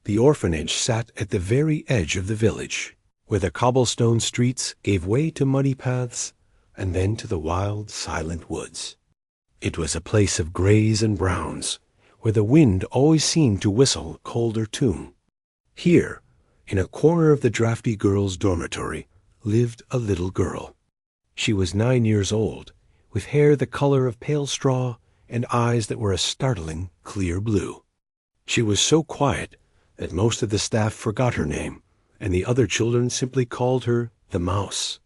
The orphanage sat at the very edge of the village, where the cobblestone streets gave way to muddy paths and then to the wild, silent woods. It was a place of grays and browns, where the wind always seemed to whistle a colder tune. Here, in a corner of the drafty girls' dormitory, lived a little girl. She was 9 years old, with hair the color of pale straw and eyes that were a startling clear blue. She was so quiet that most of the staff forgot her name, and the other children simply called her the Mouse.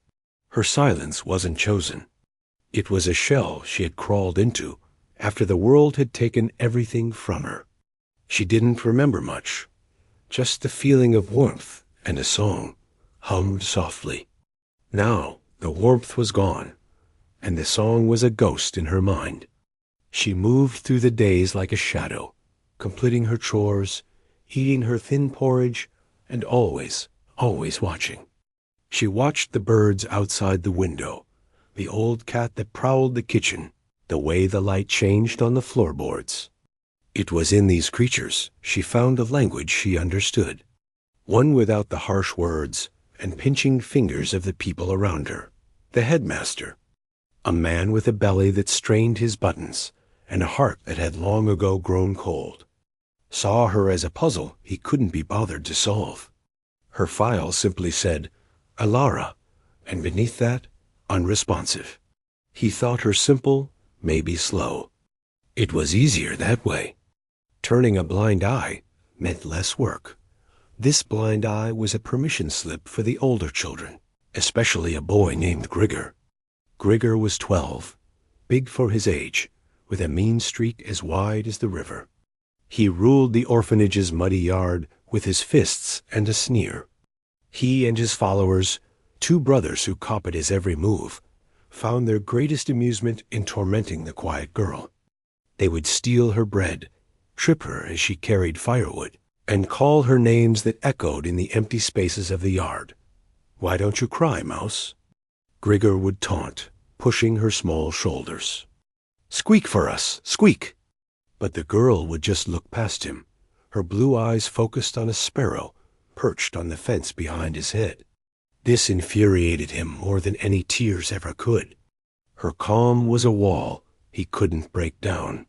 Her silence wasn't chosen. It was a shell she had crawled into after the world had taken everything from her. She didn't remember much, just the feeling of warmth and a song hummed softly. Now the warmth was gone, and the song was a ghost in her mind. She moved through the days like a shadow, completing her chores, eating her thin porridge, and always watching. She watched the birds outside the window, the old cat that prowled the kitchen, the way the light changed on the floorboards. It was in these creatures she found a language she understood, one without the harsh words and pinching fingers of the people around her. The headmaster, a man with a belly that strained his buttons and a heart that had long ago grown cold, saw her as a puzzle he couldn't be bothered to solve. Her file simply said, Alara, and beneath that, unresponsive. He thought her simple, maybe slow. It was easier that way. Turning a blind eye meant less work. This blind eye was a permission slip for the older children, especially a boy named Grigor. Grigor was 12, big for his age, with a mean streak as wide as the river. He ruled the orphanage's muddy yard with his fists and a sneer. He and his followers, 2 brothers who copied his every move, found their greatest amusement in tormenting the quiet girl. They would steal her bread, trip her as she carried firewood, and call her names that echoed in the empty spaces of the yard. Why don't you cry, Mouse? Grigor would taunt, pushing her small shoulders. Squeak for us, squeak! But the girl would just look past him, her blue eyes focused on a sparrow perched on the fence behind his head. This infuriated him more than any tears ever could. Her calm was a wall he couldn't break down.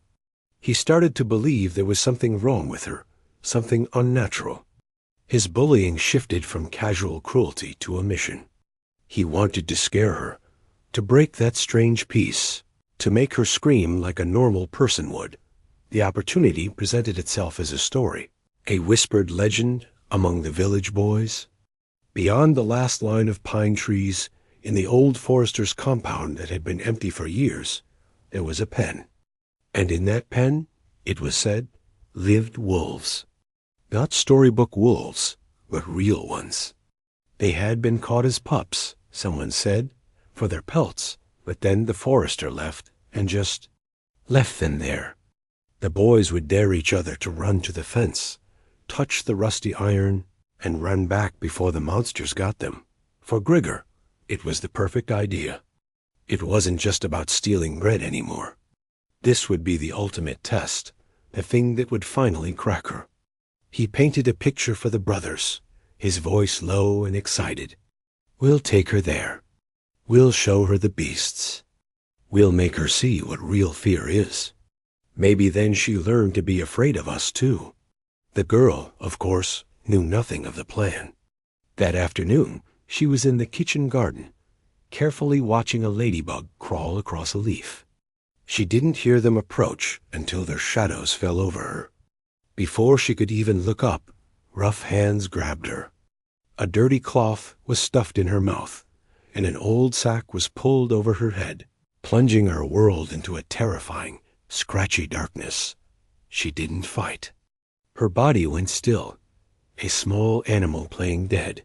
He started to believe there was something wrong with her, something unnatural. His bullying shifted from casual cruelty to a mission. He wanted to scare her, to break that strange peace, to make her scream like a normal person would. The opportunity presented itself as a story, a whispered legend among the village boys. Beyond the last line of pine trees, in the old forester's compound that had been empty for years, there was a pen. And in that pen, it was said, lived wolves. Not storybook wolves, but real ones. They had been caught as pups, someone said, for their pelts, but then the forester left and just left them there. The boys would dare each other to run to the fence, touch the rusty iron, and run back before the monsters got them. For Grigor, it was the perfect idea. It wasn't just about stealing bread anymore. This would be the ultimate test, the thing that would finally crack her. He painted a picture for the brothers, his voice low and excited. We'll take her there. We'll show her the beasts. We'll make her see what real fear is. Maybe then she learned to be afraid of us, too. The girl, of course, knew nothing of the plan. That afternoon, she was in the kitchen garden, carefully watching a ladybug crawl across a leaf. She didn't hear them approach until their shadows fell over her. Before she could even look up, rough hands grabbed her. A dirty cloth was stuffed in her mouth, and an old sack was pulled over her head, plunging her world into a terrifying, scratchy darkness. She didn't fight. Her body went still, a small animal playing dead.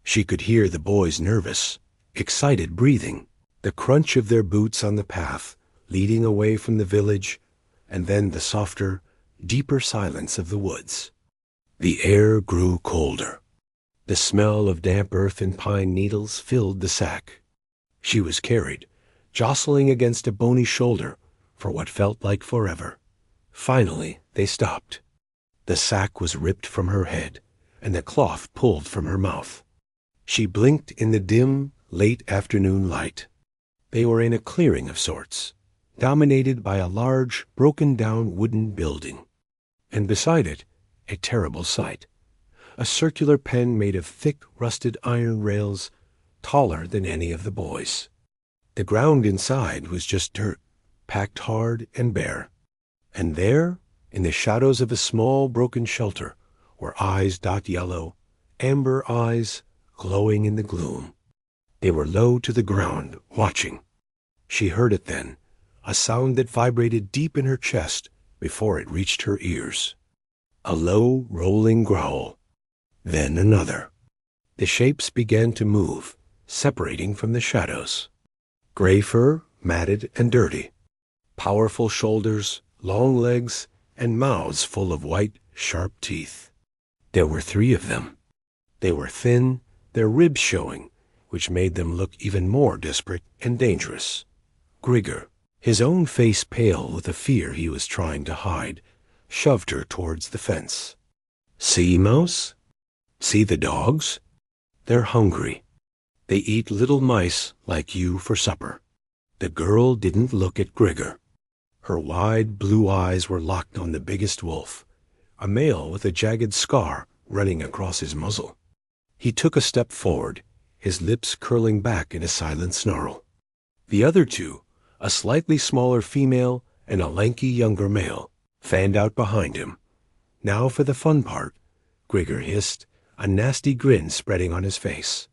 She could hear the boys' nervous, excited breathing, the crunch of their boots on the path leading away from the village, and then the softer, deeper silence of the woods. The air grew colder. The smell of damp earth and pine needles filled the sack. She was carried, jostling against a bony shoulder, for what felt like forever. Finally, they stopped. The sack was ripped from her head, and the cloth pulled from her mouth. She blinked in the dim, late afternoon light. They were in a clearing of sorts, dominated by a large, broken-down wooden building. And beside it, a terrible sight. A circular pen made of thick, rusted iron rails, taller than any of the boys. The ground inside was just dirt, packed hard and bare. And there, in the shadows of a small, broken shelter, were eyes dot yellow, amber eyes, glowing in the gloom. They were low to the ground, watching. She heard it then, a sound that vibrated deep in her chest before it reached her ears. A low, rolling growl. Then another. The shapes began to move, separating from the shadows. Gray fur, matted and dirty. Powerful shoulders, long legs, and mouths full of white, sharp teeth. There were 3 of them. They were thin, their ribs showing, which made them look even more desperate and dangerous. Grigor, his own face pale with the fear he was trying to hide, shoved her towards the fence. See, Mouse? See the dogs? They're hungry. They eat little mice like you for supper. The girl didn't look at Grigor. Her wide blue eyes were locked on the biggest wolf, a male with a jagged scar running across his muzzle. He took a step forward, his lips curling back in a silent snarl. The other 2, a slightly smaller female and a lanky younger male, fanned out behind him. Now for the fun part, Grigor hissed, a nasty grin spreading on his face.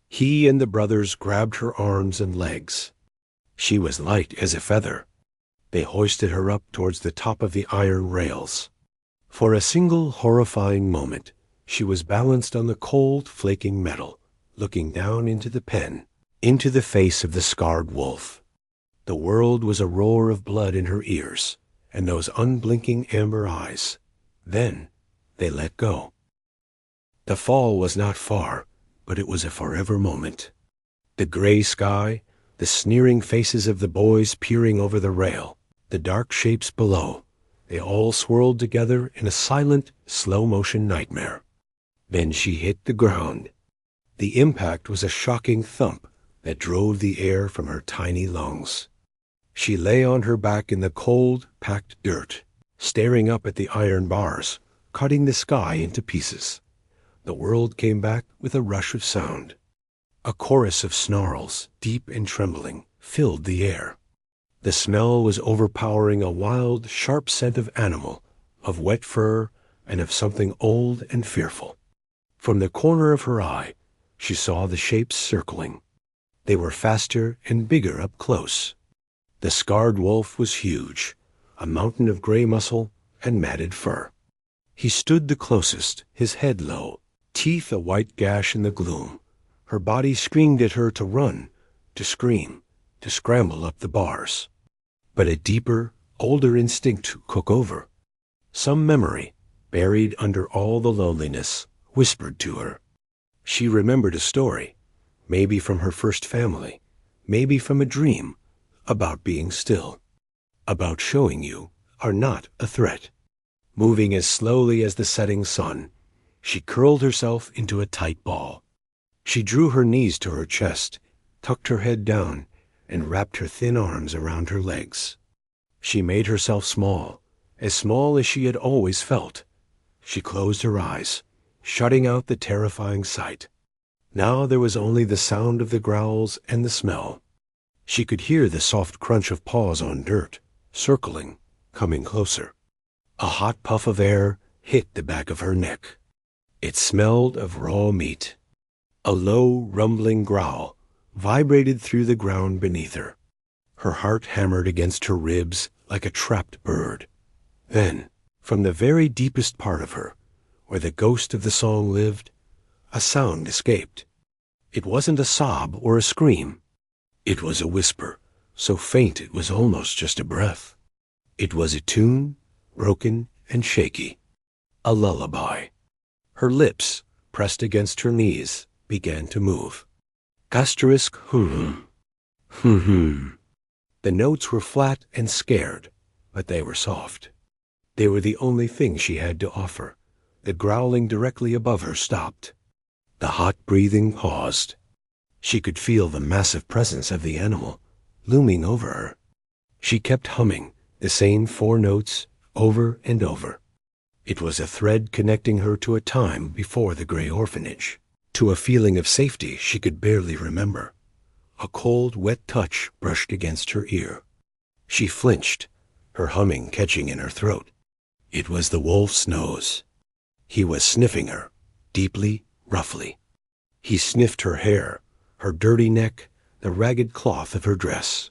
He and the brothers grabbed her arms and legs. She was light as a feather. They hoisted her up towards the top of the iron rails. For a single horrifying moment, she was balanced on the cold, flaking metal, looking down into the pen, into the face of the scarred wolf. The world was a roar of blood in her ears, and those unblinking amber eyes. Then they let go. The fall was not far, but it was a forever moment. The gray sky, the sneering faces of the boys peering over the rail, the dark shapes below, they all swirled together in a silent, slow-motion nightmare. Then she hit the ground. The impact was a shocking thump that drove the air from her tiny lungs. She lay on her back in the cold, packed dirt, staring up at the iron bars, cutting the sky into pieces. The world came back with a rush of sound. A chorus of snarls, deep and trembling, filled the air. The smell was overpowering, a wild, sharp scent of animal, of wet fur, and of something old and fearful. From the corner of her eye, she saw the shapes circling. They were faster and bigger up close. The scarred wolf was huge, a mountain of gray muscle and matted fur. He stood the closest, his head low, teeth a white gash in the gloom. Her body screamed at her to run, to scream, to scramble up the bars. But a deeper, older instinct took over. Some memory, buried under all the loneliness, whispered to her. She remembered a story, maybe from her first family, maybe from a dream, about being still, about showing you are not a threat. Moving as slowly as the setting sun, she curled herself into a tight ball. She drew her knees to her chest, tucked her head down, and wrapped her thin arms around her legs. She made herself small as she had always felt. She closed her eyes, shutting out the terrifying sight. Now there was only the sound of the growls and the smell. She could hear the soft crunch of paws on dirt, circling, coming closer. A hot puff of air hit the back of her neck. It smelled of raw meat. A low, rumbling growl vibrated through the ground beneath her. Her heart hammered against her ribs like a trapped bird. Then, from the very deepest part of her, where the ghost of the song lived, a sound escaped. It wasn't a sob or a scream. It was a whisper, so faint it was almost just a breath. It was a tune, broken and shaky. A lullaby. Her lips, pressed against her knees, began to move. Asterisk hum. Hum. The notes were flat and scared, but they were soft. They were the only thing she had to offer. The growling directly above her stopped. The hot breathing paused. She could feel the massive presence of the animal looming over her. She kept humming the same 4 notes over and over. It was a thread connecting her to a time before the gray orphanage, to a feeling of safety she could barely remember. A cold, wet touch brushed against her ear. She flinched, her humming catching in her throat. It was the wolf's nose. He was sniffing her, deeply, roughly. He sniffed her hair, her dirty neck, the ragged cloth of her dress.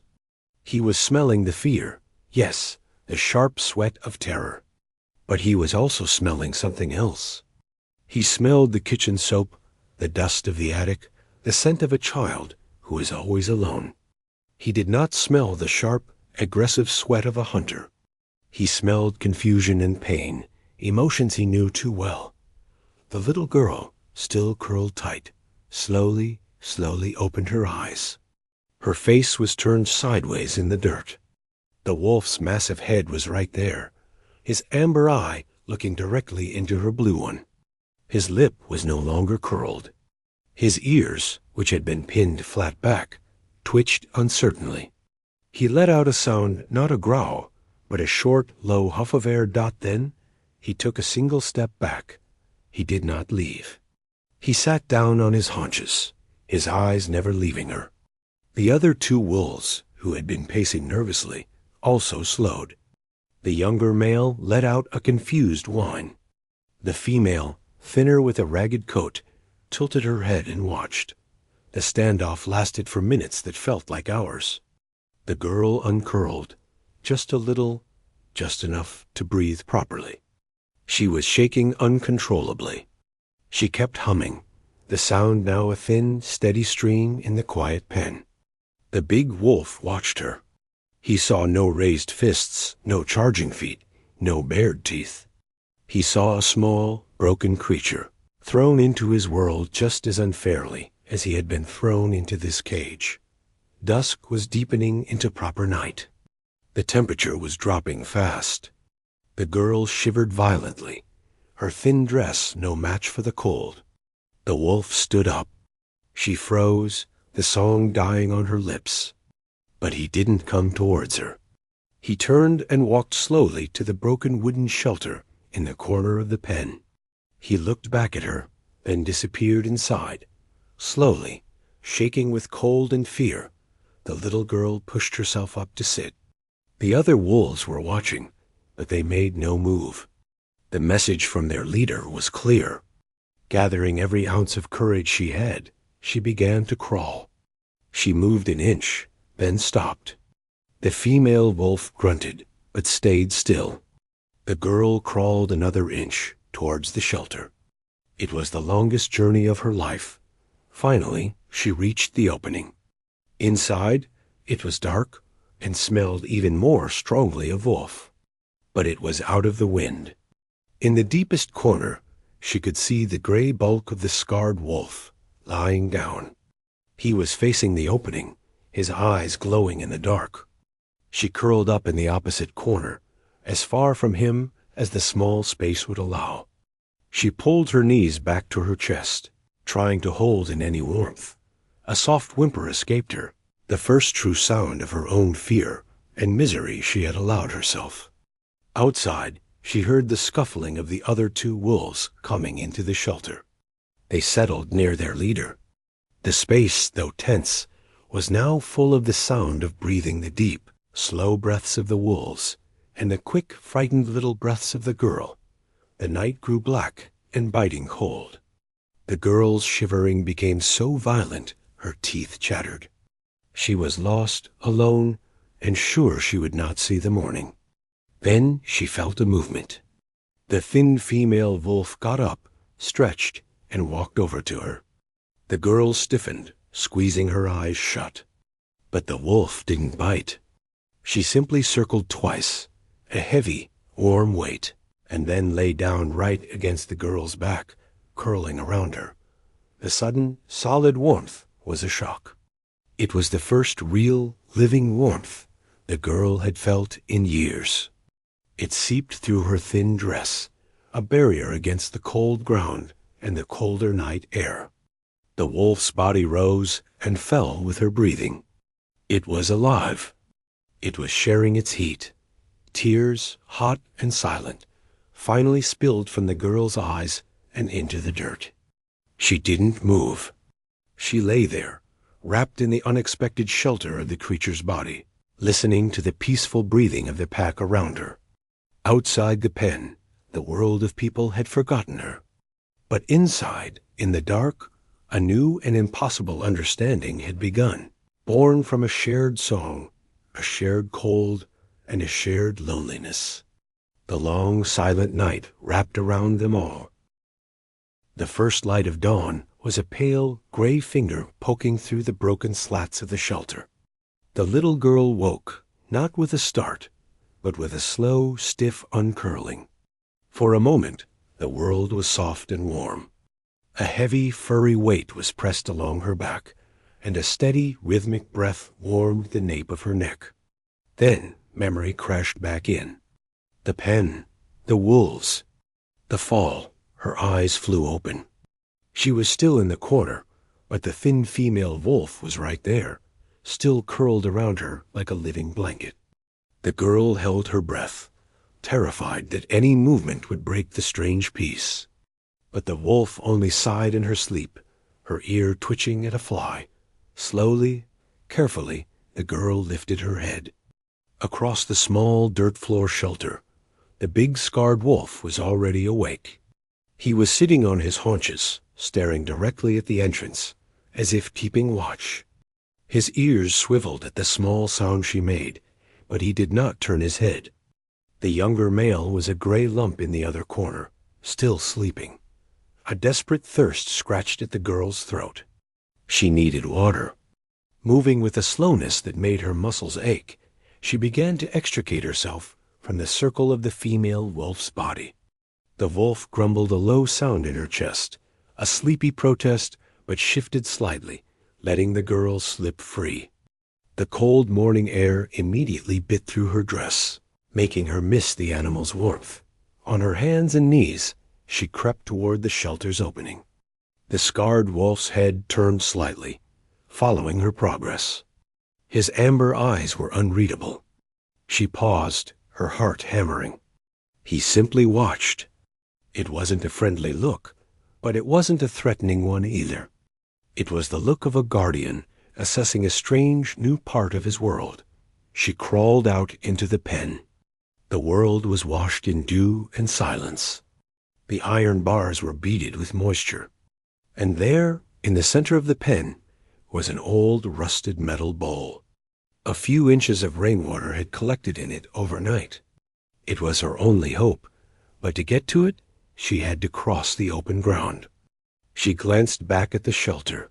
He was smelling the fear, yes, the sharp sweat of terror. But he was also smelling something else. He smelled the kitchen soap, the dust of the attic, the scent of a child who is always alone. He did not smell the sharp, aggressive sweat of a hunter. He smelled confusion and pain, emotions he knew too well. The little girl, still curled tight, slowly opened her eyes. Her face was turned sideways in the dirt. The wolf's massive head was right there, his amber eye looking directly into her blue one. His lip was no longer curled. His ears, which had been pinned flat back, twitched uncertainly. He let out a sound, not a growl, but a short, low huff of air. Then he took a single step back. He did not leave. He sat down on his haunches, his eyes never leaving her. The other 2 wolves, who had been pacing nervously, also slowed. The younger male let out a confused whine. The female, thinner with a ragged coat, tilted her head and watched. The standoff lasted for minutes that felt like hours. The girl uncurled, just a little, just enough to breathe properly. She was shaking uncontrollably. She kept humming, the sound now a thin, steady stream in the quiet pen. The big wolf watched her. He saw no raised fists, no charging feet, no bared teeth. He saw a small, broken creature, thrown into his world just as unfairly as he had been thrown into this cage. Dusk was deepening into proper night. The temperature was dropping fast. The girl shivered violently, her thin dress no match for the cold. The wolf stood up. She froze, the song dying on her lips. But he didn't come towards her. He turned and walked slowly to the broken wooden shelter in the corner of the pen. He looked back at her, then disappeared inside. Slowly, shaking with cold and fear, the little girl pushed herself up to sit. The other wolves were watching, but they made no move. The message from their leader was clear. Gathering every ounce of courage she had, she began to crawl. She moved an inch, then stopped. The female wolf grunted, but stayed still. The girl crawled another inch towards the shelter. It was the longest journey of her life. Finally, she reached the opening. Inside, it was dark and smelled even more strongly of wolf. But it was out of the wind. In the deepest corner, she could see the gray bulk of the scarred wolf, lying down. He was facing the opening, his eyes glowing in the dark. She curled up in the opposite corner, as far from him as the small space would allow. She pulled her knees back to her chest, trying to hold in any warmth. A soft whimper escaped her, the first true sound of her own fear and misery she had allowed herself. Outside, she heard the scuffling of the other 2 wolves coming into the shelter. They settled near their leader. The space, though tense, was now full of the sound of breathing, the deep, slow breaths of the wolves, and the quick, frightened little breaths of the girl. The night grew black and biting cold. The girl's shivering became so violent her teeth chattered. She was lost, alone, and sure she would not see the morning. Then she felt a movement. The thin female wolf got up, stretched, and walked over to her. The girl stiffened, squeezing her eyes shut. But the wolf didn't bite. She simply circled twice, a heavy, warm weight, and then lay down right against the girl's back, curling around her. The sudden, solid warmth was a shock. It was the first real, living warmth the girl had felt in years. It seeped through her thin dress, a barrier against the cold ground and the colder night air. The wolf's body rose and fell with her breathing. It was alive. It was sharing its heat. Tears, hot and silent, finally spilled from the girl's eyes and into the dirt. She didn't move. She lay there, wrapped in the unexpected shelter of the creature's body, listening to the peaceful breathing of the pack around her. Outside the pen, the world of people had forgotten her. But inside, in the dark, a new and impossible understanding had begun, born from a shared song, a shared cold, and a shared loneliness. The long, silent night wrapped around them all. The first light of dawn was a pale, gray finger poking through the broken slats of the shelter. The little girl woke, not with a start, but with a slow, stiff uncurling. For a moment, the world was soft and warm. A heavy, furry weight was pressed along her back, and a steady, rhythmic breath warmed the nape of her neck. Then memory crashed back in. The pen, the wolves, the fall. Her eyes flew open. She was still in the corner, but the thin female wolf was right there, still curled around her like a living blanket. The girl held her breath, terrified that any movement would break the strange peace. But the wolf only sighed in her sleep, her ear twitching at a fly. Slowly, carefully, the girl lifted her head. Across the small dirt floor shelter, the big scarred wolf was already awake. He was sitting on his haunches, staring directly at the entrance, as if keeping watch. His ears swiveled at the small sound she made, but he did not turn his head. The younger male was a gray lump in the other corner, still sleeping. A desperate thirst scratched at the girl's throat. She needed water. Moving with a slowness that made her muscles ache, she began to extricate herself from the circle of the female wolf's body. The wolf grumbled a low sound in her chest, a sleepy protest, but shifted slightly, letting the girl slip free. The cold morning air immediately bit through her dress, making her miss the animal's warmth. On her hands and knees, she crept toward the shelter's opening. The scarred wolf's head turned slightly, following her progress. His amber eyes were unreadable. She paused, her heart hammering. He simply watched. It wasn't a friendly look, but it wasn't a threatening one either. It was the look of a guardian assessing a strange new part of his world. She crawled out into the pen. The world was washed in dew and silence. The iron bars were beaded with moisture. And there, in the center of the pen, was an old rusted metal bowl. A few inches of rainwater had collected in it overnight. It was her only hope, but to get to it, she had to cross the open ground. She glanced back at the shelter.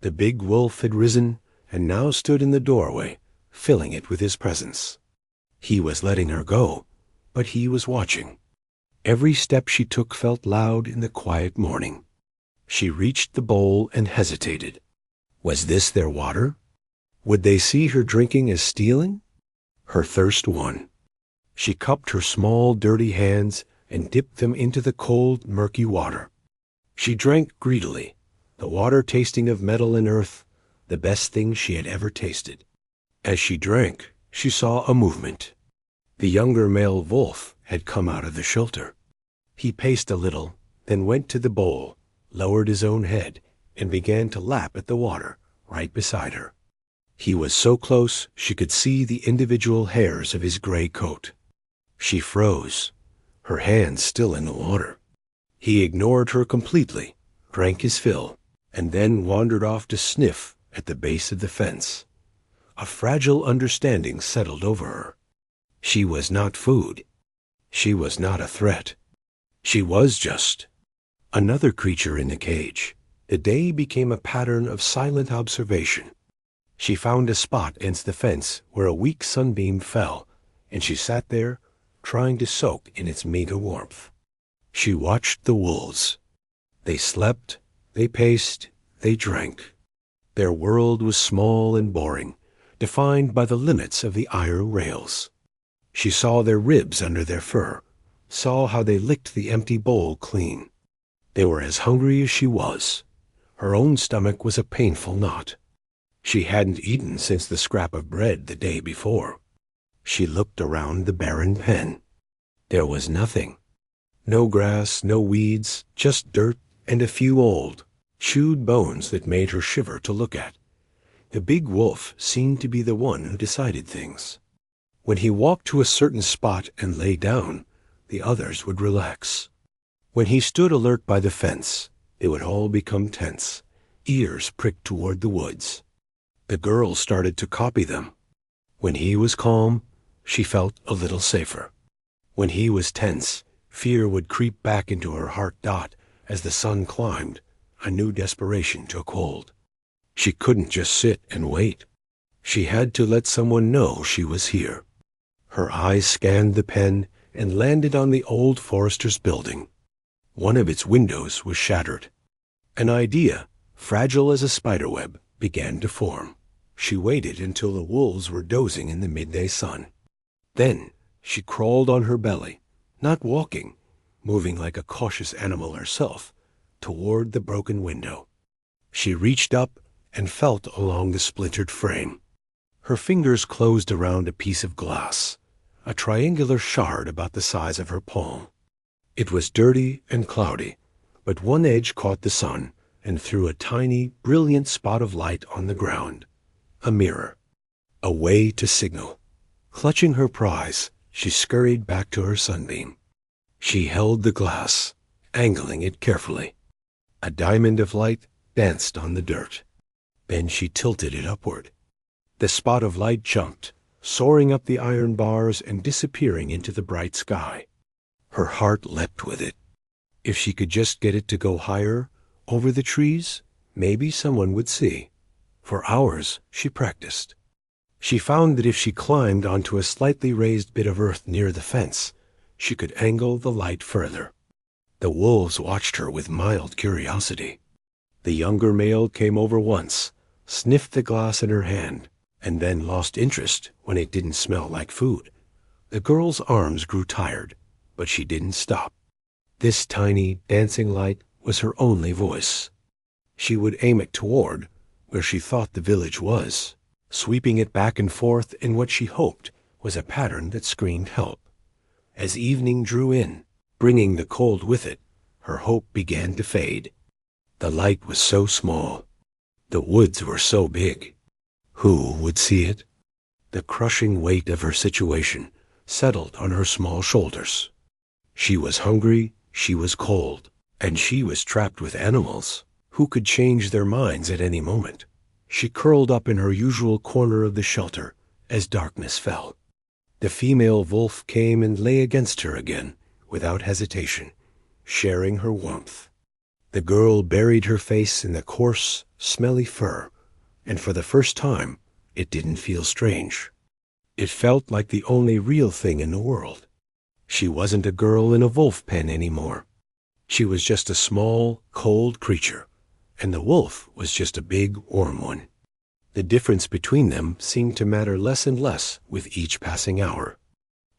The big wolf had risen and now stood in the doorway, filling it with his presence. He was letting her go, but he was watching. Every step she took felt loud in the quiet morning. She reached the bowl and hesitated. Was this their water? Would they see her drinking as stealing? Her thirst won. She cupped her small, dirty hands and dipped them into the cold, murky water. She drank greedily, the water tasting of metal and earth, the best thing she had ever tasted. As she drank, she saw a movement. The younger male wolf had come out of the shelter. He paced a little, then went to the bowl, lowered his own head, and began to lap at the water right beside her. He was so close she could see the individual hairs of his gray coat. She froze, her hands still in the water. He ignored her completely, drank his fill, and then wandered off to sniff at the base of the fence. A fragile understanding settled over her. She was not food. She was not a threat. She was just another creature in the cage. The day became a pattern of silent observation. She found a spot against the fence where a weak sunbeam fell, and she sat there, trying to soak in its meager warmth. She watched the wolves. They slept, they paced, they drank. Their world was small and boring, defined by the limits of the iron rails. She saw their ribs under their fur, saw how they licked the empty bowl clean. They were as hungry as she was. Her own stomach was a painful knot. She hadn't eaten since the scrap of bread the day before. She looked around the barren pen. There was nothing. No grass, no weeds, just dirt and a few old, chewed bones that made her shiver to look at. The big wolf seemed to be the one who decided things. When he walked to a certain spot and lay down, the others would relax. When he stood alert by the fence, they would all become tense, ears pricked toward the woods. The girls started to copy them. When he was calm, she felt a little safer. When he was tense, fear would creep back into her heart. As the sun climbed, a new desperation took hold. She couldn't just sit and wait. She had to let someone know she was here. Her eyes scanned the pen and landed on the old forester's building. One of its windows was shattered. An idea, fragile as a spiderweb, began to form. She waited until the wolves were dozing in the midday sun. Then she crawled on her belly, not walking, moving like a cautious animal herself, toward the broken window. She reached up and felt along the splintered frame. Her fingers closed around a piece of glass, a triangular shard about the size of her palm. It was dirty and cloudy, but one edge caught the sun and threw a tiny, brilliant spot of light on the ground. A mirror. A way to signal. Clutching her prize, she scurried back to her sunbeam. She held the glass, angling it carefully. A diamond of light danced on the dirt. Then she tilted it upward. The spot of light jumped, soaring up the iron bars and disappearing into the bright sky. Her heart leapt with it. If she could just get it to go higher, over the trees, maybe someone would see. For hours she practiced. She found that if she climbed onto a slightly raised bit of earth near the fence, she could angle the light further. The wolves watched her with mild curiosity. The younger male came over once, sniffed the glass in her hand, and then lost interest when it didn't smell like food. The girl's arms grew tired, but she didn't stop. This tiny, dancing light was her only voice. She would aim it toward where she thought the village was, sweeping it back and forth in what she hoped was a pattern that screamed help. As evening drew in, bringing the cold with it, her hope began to fade. The light was so small. The woods were so big. Who would see it? The crushing weight of her situation settled on her small shoulders. She was hungry, she was cold, and she was trapped with animals who could change their minds at any moment. She curled up in her usual corner of the shelter as darkness fell. The female wolf came and lay against her again, without hesitation, sharing her warmth. The girl buried her face in the coarse, smelly fur, and for the first time, it didn't feel strange. It felt like the only real thing in the world. She wasn't a girl in a wolf pen anymore. She was just a small, cold creature, and the wolf was just a big, warm one. The difference between them seemed to matter less and less with each passing hour.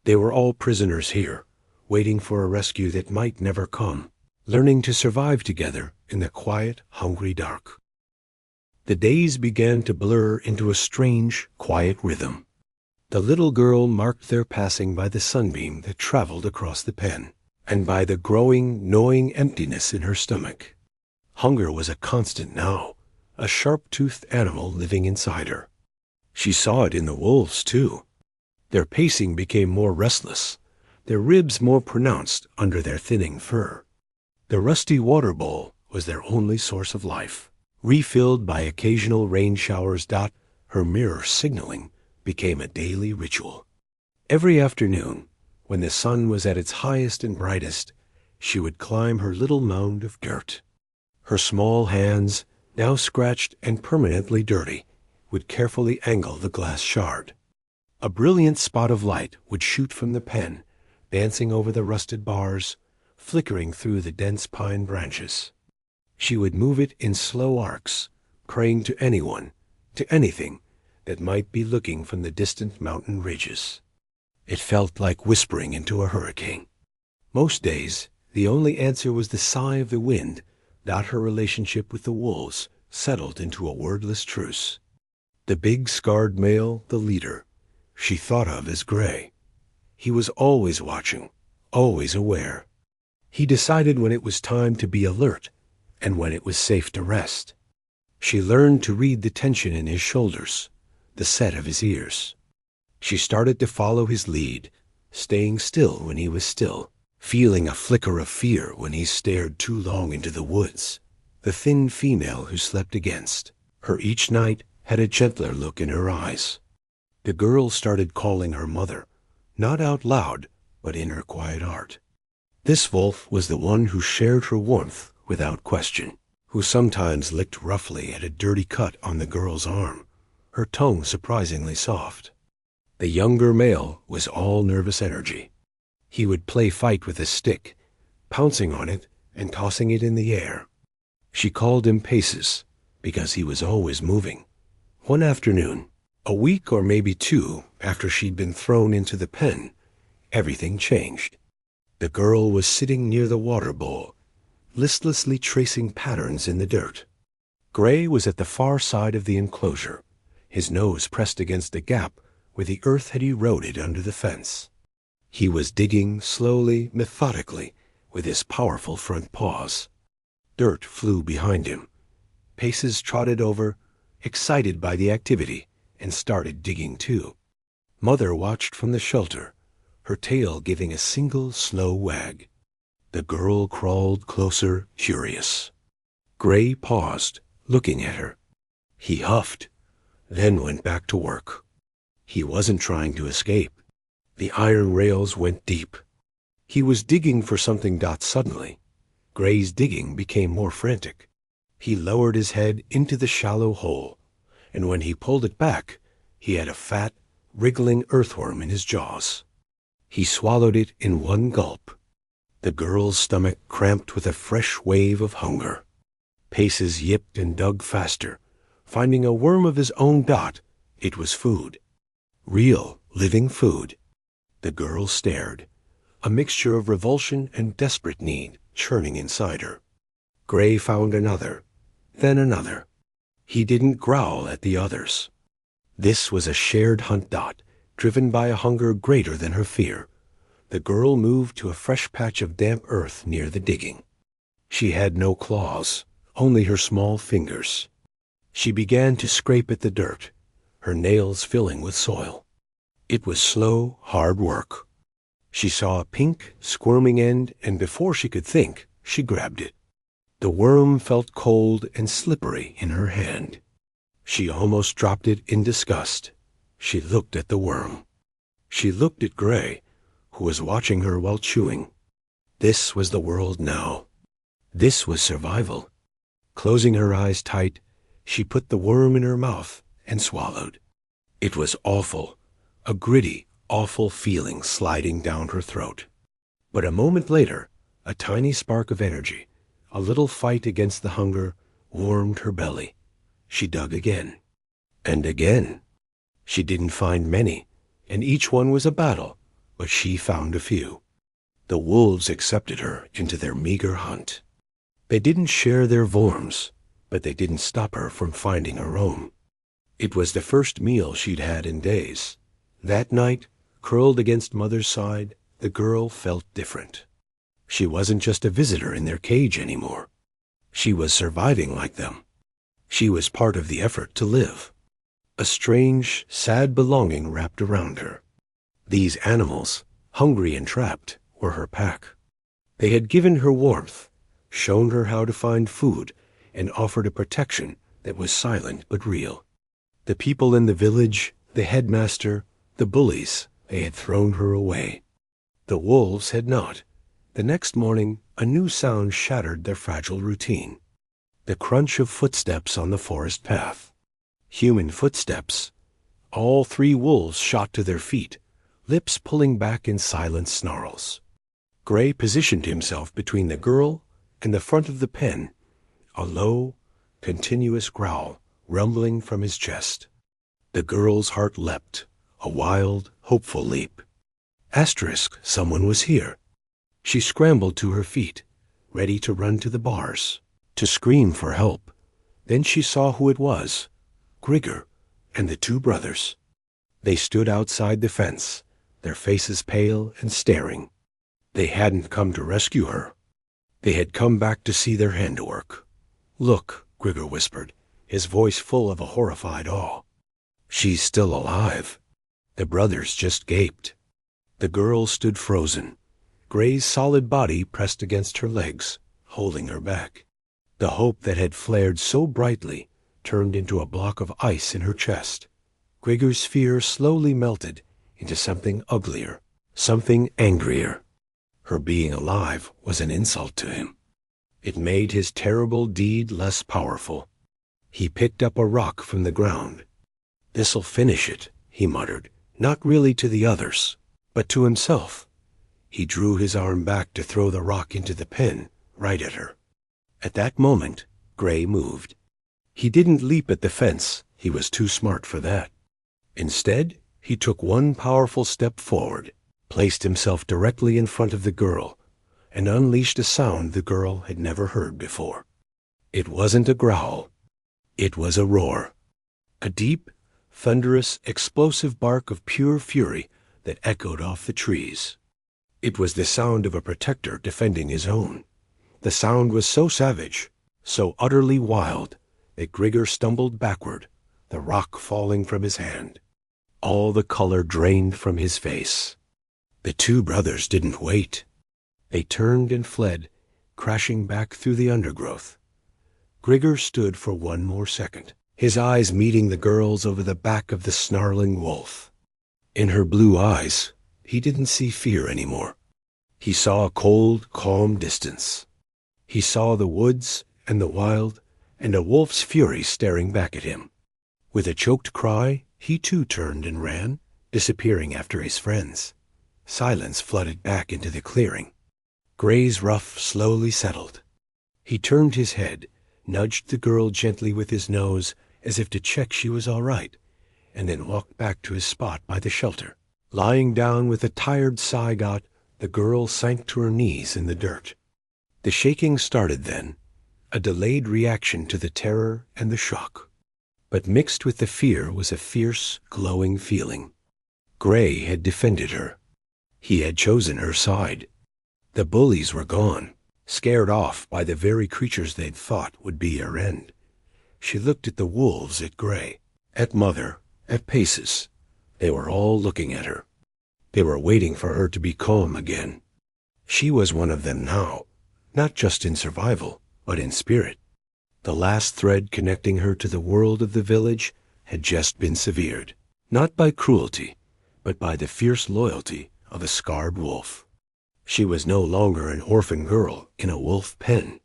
They were all prisoners here, waiting for a rescue that might never come, learning to survive together in the quiet, hungry dark. The days began to blur into a strange, quiet rhythm. The little girl marked their passing by the sunbeam that traveled across the pen, and by the growing, gnawing emptiness in her stomach. Hunger was a constant now, a sharp-toothed animal living inside her. She saw it in the wolves, too. Their pacing became more restless, their ribs more pronounced under their thinning fur. The rusty water bowl was their only source of life, refilled by occasional rain showers. Her mirror signaling became a daily ritual. Every afternoon, when the sun was at its highest and brightest, she would climb her little mound of dirt. Her small hands, now scratched and permanently dirty, would carefully angle the glass shard. A brilliant spot of light would shoot from the pen, dancing over the rusted bars, flickering through the dense pine branches. She would move it in slow arcs, praying to anyone, to anything, that might be looking from the distant mountain ridges. It felt like whispering into a hurricane. Most days, the only answer was the sigh of the wind, not her relationship with the wolves, settled into a wordless truce. The big scarred male, the leader, she thought of as Gray. He was always watching, always aware. He decided when it was time to be alert and when it was safe to rest. She learned to read the tension in his shoulders, the set of his ears. She started to follow his lead, staying still when he was still, feeling a flicker of fear when he stared too long into the woods. The thin female who slept against her each night had a gentler look in her eyes. The girl started calling her mother, not out loud, but in her quiet heart. This wolf was the one who shared her warmth without question, who sometimes licked roughly at a dirty cut on the girl's arm, her tongue surprisingly soft. The younger male was all nervous energy. He would play fight with a stick, pouncing on it and tossing it in the air. She called him Paces, because he was always moving. One afternoon, a week or maybe two after she'd been thrown into the pen, everything changed. The girl was sitting near the water bowl, listlessly tracing patterns in the dirt. Gray was at the far side of the enclosure, his nose pressed against a gap where the earth had eroded under the fence. He was digging slowly, methodically, with his powerful front paws. Dirt flew behind him. Paces trotted over, excited by the activity, and started digging too. Mother watched from the shelter, her tail giving a single slow wag. The girl crawled closer, curious. Gray paused, looking at her. He huffed, then went back to work. He wasn't trying to escape. The iron rails went deep. He was digging for something. Suddenly, Gray's digging became more frantic. He lowered his head into the shallow hole, and when he pulled it back, he had a fat, wriggling earthworm in his jaws. He swallowed it in one gulp. The girl's stomach cramped with a fresh wave of hunger. Paces yipped and dug faster, finding a worm of his own. It was food. Real, living food. The girl stared, a mixture of revulsion and desperate need churning inside her. Gray found another, then another. He didn't growl at the others. This was a shared hunt. Driven by a hunger greater than her fear, the girl moved to a fresh patch of damp earth near the digging. She had no claws, only her small fingers. She began to scrape at the dirt, her nails filling with soil. It was slow, hard work. She saw a pink, squirming end, and before she could think, she grabbed it. The worm felt cold and slippery in her hand. She almost dropped it in disgust. She looked at the worm. She looked at Gray, who was watching her while chewing. This was the world now. This was survival. Closing her eyes tight, she put the worm in her mouth and swallowed. It was awful, a gritty, awful feeling sliding down her throat. But a moment later, a tiny spark of energy, a little fight against the hunger, warmed her belly. She dug again. And again. She didn't find many, and each one was a battle, but she found a few. The wolves accepted her into their meager hunt. They didn't share their worms, but they didn't stop her from finding her own. It was the first meal she'd had in days. That night, curled against Mother's side, the girl felt different. She wasn't just a visitor in their cage anymore. She was surviving like them. She was part of the effort to live. A strange, sad belonging wrapped around her. These animals, hungry and trapped, were her pack. They had given her warmth, shown her how to find food, and offered a protection that was silent but real. The people in the village, the headmaster, the bullies, they had thrown her away. The wolves had not. The next morning, a new sound shattered their fragile routine. The crunch of footsteps on the forest path. Human footsteps. All three wolves shot to their feet, lips pulling back in silent snarls. Gray positioned himself between the girl and the front of the pen, a low, continuous growl rumbling from his chest. The girl's heart leapt, a wild, hopeful leap. Asterisk, someone was here. She scrambled to her feet, ready to run to the bars, to scream for help. Then she saw who it was, Grigor and the two brothers. They stood outside the fence, their faces pale and staring. They hadn't come to rescue her. They had come back to see their handiwork. "Look," Grigor whispered, his voice full of a horrified awe. "She's still alive." The brothers just gaped. The girl stood frozen, Gray's solid body pressed against her legs, holding her back. The hope that had flared so brightly turned into a block of ice in her chest. Grigor's fear slowly melted into something uglier, something angrier. Her being alive was an insult to him. It made his terrible deed less powerful. He picked up a rock from the ground. "This'll finish it," he muttered, not really to the others, but to himself. He drew his arm back to throw the rock into the pen, right at her. At that moment, Gray moved. He didn't leap at the fence. He was too smart for that. Instead, he took one powerful step forward, placed himself directly in front of the girl, and unleashed a sound the girl had never heard before. It wasn't a growl. It was a roar. A deep, thunderous, explosive bark of pure fury that echoed off the trees. It was the sound of a protector defending his own. The sound was so savage, so utterly wild, that Grigor stumbled backward, the rock falling from his hand. All the color drained from his face. The two brothers didn't wait. They turned and fled, crashing back through the undergrowth. Grigor stood for one more second, his eyes meeting the girl's over the back of the snarling wolf. In her blue eyes, he didn't see fear anymore. He saw a cold, calm distance. He saw the woods and the wild and a wolf's fury staring back at him. With a choked cry, he too turned and ran, disappearing after his friends. Silence flooded back into the clearing. Gray's ruff slowly settled. He turned his head, nudged the girl gently with his nose as if to check she was all right, and then walked back to his spot by the shelter. Lying down with a tired sigh, the girl sank to her knees in the dirt. The shaking started then, a delayed reaction to the terror and the shock. But mixed with the fear was a fierce, glowing feeling. Gray had defended her. He had chosen her side. The bullies were gone, scared off by the very creatures they'd thought would be her end. She looked at the wolves, at Gray, at Mother, at Paces. They were all looking at her. They were waiting for her to be calm again. She was one of them now, not just in survival, but in spirit. The last thread connecting her to the world of the village had just been severed, not by cruelty, but by the fierce loyalty of a scarred wolf. She was no longer an orphan girl in a wolf pen.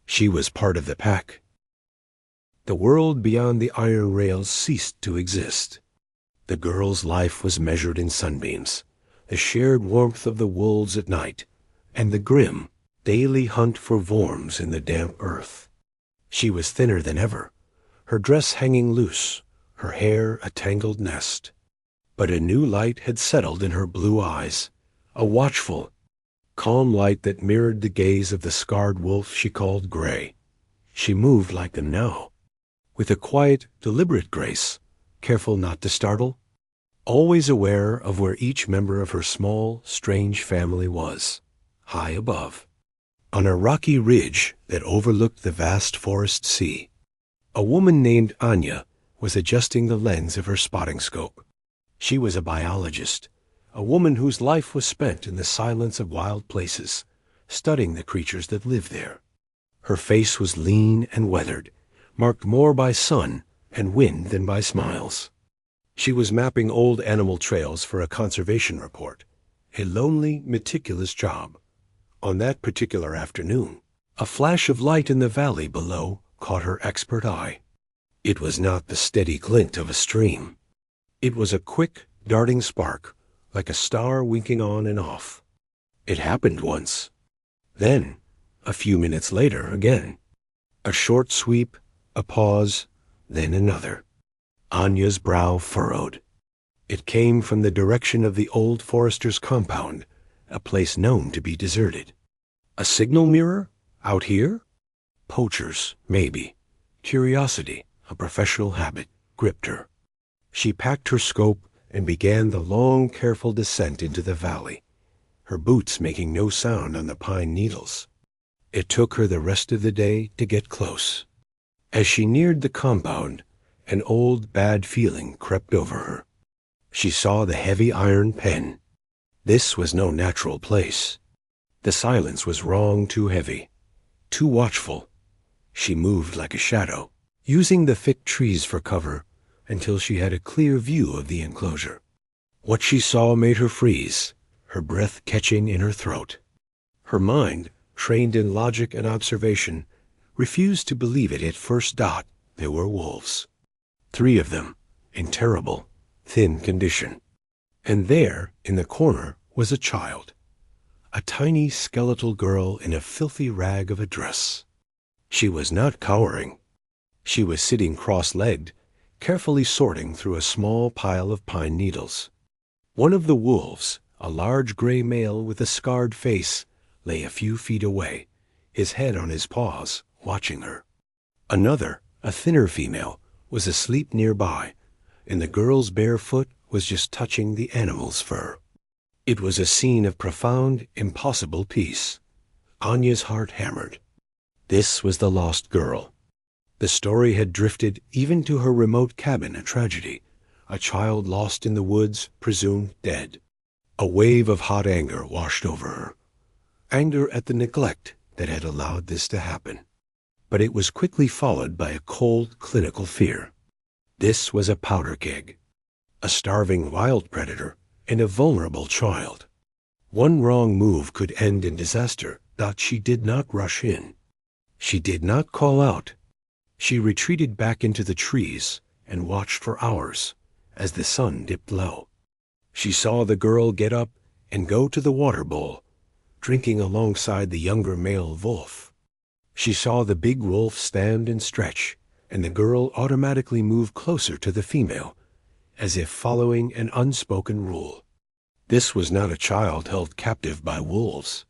She was part of the pack. The world beyond the iron rails ceased to exist. The girl's life was measured in sunbeams, the shared warmth of the wolves at night, and the grim, daily hunt for worms in the damp earth. She was thinner than ever, her dress hanging loose, her hair a tangled nest. But a new light had settled in her blue eyes, a watchful, calm light that mirrored the gaze of the scarred wolf she called Gray. She moved like them now, with a quiet, deliberate grace, careful not to startle, always aware of where each member of her small, strange family was, high above, on a rocky ridge that overlooked the vast forest sea. A woman named Anya was adjusting the lens of her spotting scope. She was a biologist, a woman whose life was spent in the silence of wild places, studying the creatures that lived there. Her face was lean and weathered, marked more by sun and wind than by smiles. She was mapping old animal trails for a conservation report, a lonely, meticulous job. On that particular afternoon, a flash of light in the valley below caught her expert eye. It was not the steady glint of a stream. It was a quick, darting spark, like a star winking on and off. It happened once. Then, a few minutes later, again. A short sweep, a pause, then another. Anya's brow furrowed. It came from the direction of the old forester's compound, a place known to be deserted. A signal mirror? Out here? Poachers, maybe. Curiosity, a professional habit, gripped her. She packed her scope and began the long, careful descent into the valley, her boots making no sound on the pine needles. It took her the rest of the day to get close. As she neared the compound, an old bad feeling crept over her. She saw the heavy iron pen. This was no natural place. The silence was wrong, too heavy, too watchful. She moved like a shadow, using the thick trees for cover until she had a clear view of the enclosure. What she saw made her freeze, her breath catching in her throat. Her mind, trained in logic and observation, refused to believe it at first dot. There were wolves. 3 of them, in terrible, thin condition. And there, in the corner, was a child. A tiny skeletal girl in a filthy rag of a dress. She was not cowering. She was sitting cross-legged, carefully sorting through a small pile of pine needles. One of the wolves, a large gray male with a scarred face, lay a few feet away, his head on his paws, watching her. Another, a thinner female, was asleep nearby, and the girl's bare foot was just touching the animal's fur. It was a scene of profound, impossible peace. Anya's heart hammered. This was the lost girl. The story had drifted even to her remote cabin, a tragedy. A child lost in the woods, presumed dead. A wave of hot anger washed over her. Anger at the neglect that had allowed this to happen. But it was quickly followed by a cold, clinical fear. This was a powder keg. A starving wild predator and a vulnerable child. One wrong move could end in disaster, but she did not rush in. She did not call out. She retreated back into the trees and watched for hours as the sun dipped low. She saw the girl get up and go to the water bowl, drinking alongside the younger male wolf. She saw the big wolf stand and stretch, and the girl automatically move closer to the female, as if following an unspoken rule. This was not a child held captive by wolves.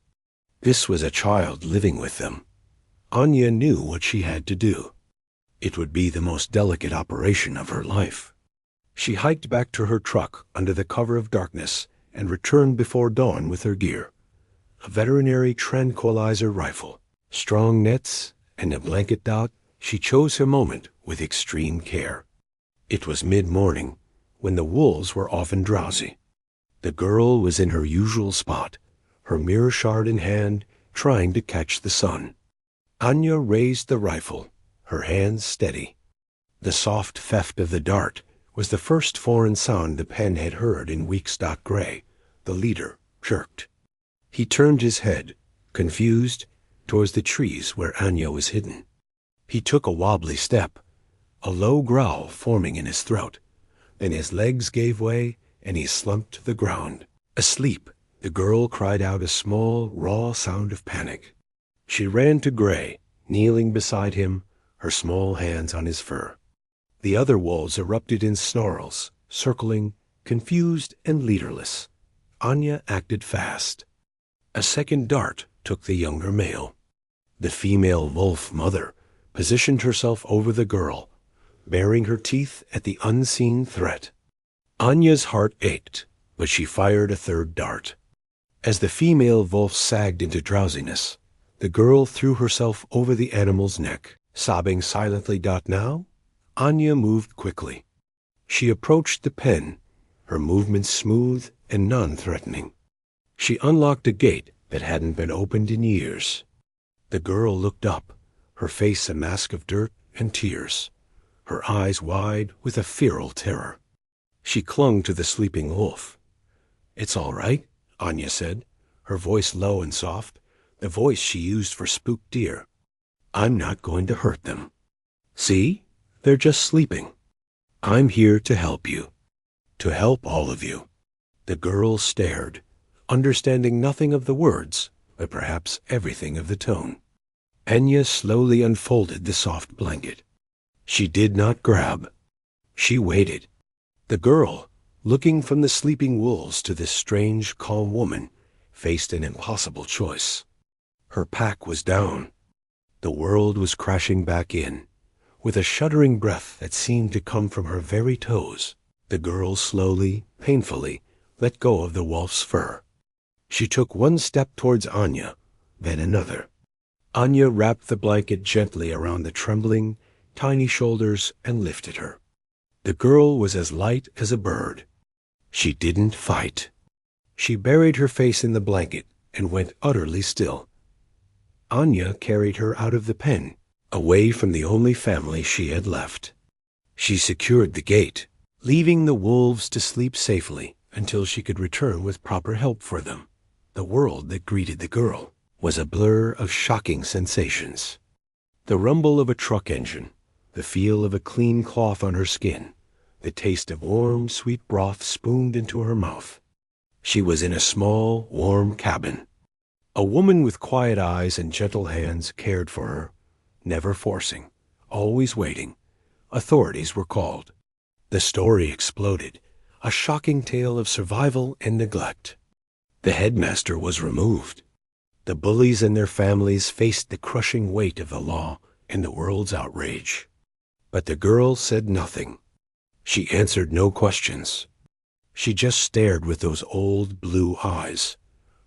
This was a child living with them. Anya knew what she had to do. It would be the most delicate operation of her life. She hiked back to her truck under the cover of darkness and returned before dawn with her gear. A veterinary tranquilizer rifle, strong nets, and a blanket dot. She chose her moment with extreme care. It was mid-morning, when the wolves were often drowsy. The girl was in her usual spot, her mirror shard in hand, trying to catch the sun. Anya raised the rifle, her hands steady. The soft theft of the dart was the first foreign sound the pen had heard in weeks. Gray, the leader, jerked. He turned his head, confused, towards the trees where Anya was hidden. He took a wobbly step, a low growl forming in his throat. Then his legs gave way, and he slumped to the ground. Asleep, the girl cried out a small, raw sound of panic. She ran to Gray, kneeling beside him, her small hands on his fur. The other wolves erupted in snarls, circling, confused and leaderless. Anya acted fast. A second dart took the younger male. The female wolf mother positioned herself over the girl, baring her teeth at the unseen threat. Anya's heart ached, but she fired a third dart. As the female wolf sagged into drowsiness, the girl threw herself over the animal's neck, sobbing silently. Now, Anya moved quickly. She approached the pen, her movements smooth and non-threatening. She unlocked a gate that hadn't been opened in years. The girl looked up, her face a mask of dirt and tears, her eyes wide with a feral terror. She clung to the sleeping wolf. "It's all right," Anya said, her voice low and soft, the voice she used for spooked deer. "I'm not going to hurt them. See? They're just sleeping. I'm here to help you. To help all of you." The girl stared, understanding nothing of the words, but perhaps everything of the tone. Anya slowly unfolded the soft blanket. She did not grab. She waited. The girl, Looking from the sleeping wolves to this strange, calm woman faced an impossible choice. Her pack was down. The world was crashing back in. With a shuddering breath that seemed to come from her very toes, the girl slowly, painfully, let go of the wolf's fur. She took one step towards Anya, then another. Anya wrapped the blanket gently around the trembling, tiny shoulders and lifted her. The girl was as light as a bird. She didn't fight. She buried her face in the blanket and went utterly still. Anya carried her out of the pen, away from the only family she had left. She secured the gate, leaving the wolves to sleep safely until she could return with proper help for them. The world that greeted the girl was a blur of shocking sensations. The rumble of a truck engine, the feel of a clean cloth on her skin, the taste of warm, sweet broth spooned into her mouth. She was in a small, warm cabin. A woman with quiet eyes and gentle hands cared for her, never forcing, always waiting. Authorities were called. The story exploded, a shocking tale of survival and neglect. The headmaster was removed. The bullies and their families faced the crushing weight of the law and the world's outrage. But the girl said nothing. She answered no questions. She just stared with those old blue eyes.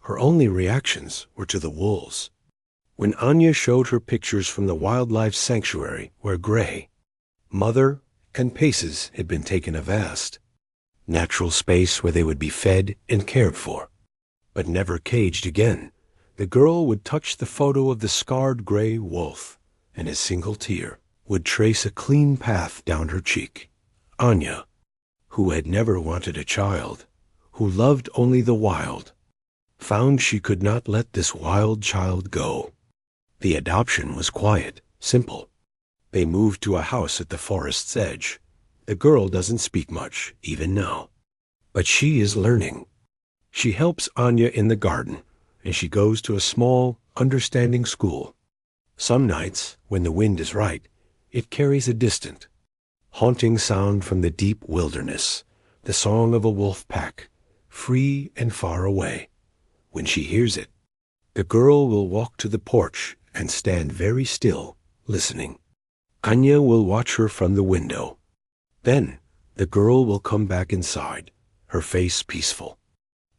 Her only reactions were to the wolves. When Anya showed her pictures from the wildlife sanctuary where Gray, Mother, and Paces had been taken, a vast, natural space where they would be fed and cared for, but never caged again, the girl would touch the photo of the scarred gray wolf, and a single tear would trace a clean path down her cheek. Anya, who had never wanted a child, who loved only the wild, found she could not let this wild child go. The adoption was quiet, simple. They moved to a house at the forest's edge. The girl doesn't speak much, even now. But she is learning. She helps Anya in the garden, and she goes to a small, understanding school. Some nights, when the wind is right, it carries a distant, haunting sound from the deep wilderness, the song of a wolf pack, free and far away. When she hears it, the girl will walk to the porch and stand very still, listening. Anya will watch her from the window. Then the girl will come back inside, her face peaceful.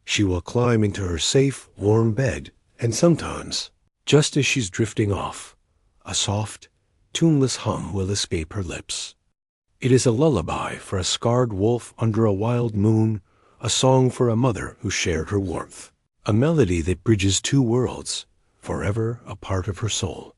She will climb into her safe, warm bed, and sometimes, just as she's drifting off, a soft, tuneless hum will escape her lips. It is a lullaby for a scarred wolf under a wild moon, a song for a mother who shared her warmth, a melody that bridges two worlds, forever a part of her soul.